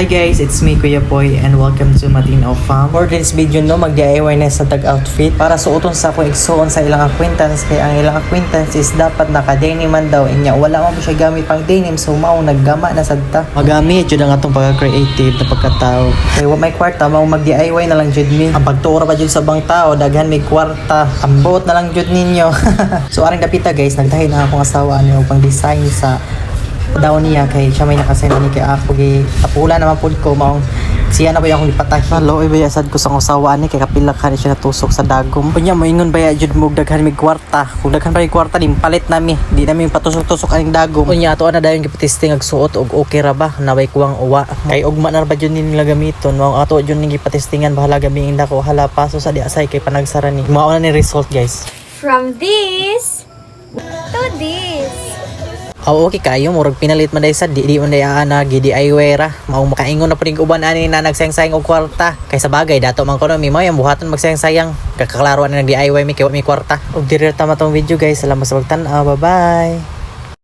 Hi guys, it's me Kuya Poy and welcome to Matinaw Farm. For this video no, mag-DIY na sa tag outfit para suoton sa akong igsuon sa ilang acquaintance kay ang ilang acquaintance is dapat naka-denim man daw inya wala man po siya gamit pang denim so mao naggama na sadta. Magamit jud ang atong pagka-creative na pagkatao. Kay wa may kwarta mao mag-DIY na lang jud mi. Ang pagtuora pa jud sa bang tao daghan may kwarta. Ambot na lang jud ninyo. So aring dapita guys, nagdahin na akong asawa ano pang design sa daw niya kay siya may nakasend ni kay ako gi tapula naman pud ko maong siya na ba akong ipatay hello ibayasad ko sa usawa ni kay kapila ka siya natusok sa dagom unya moingon baya jud mo daghan mig kwarta kung daghan pa mig kwarta din palit nami di nami patusok-tusok aning dagom unya ato na dayon gipatesting ag suot og okay ra ba naway kuwang uwa kay ugma na ba jud nila gamiton mao ato jud ning gipatestingan bahala gamiin dako hala paso sa di asay kay panagsara ni mao na ni result guys from this to this. Okay kayo, murag pinalit man day sa di man day ana GDIY ra. Mao makaingon na pud uban ani na nagsayang-sayang og kwarta. Kay sa bagay dato man kuno mi mao yung buhaton magsayang-sayang. Kakaklaro ani nag DIY mi kay wa mi kwarta. Og dire ta matong video guys. Salamat sa pagtan-aw. Bye-bye.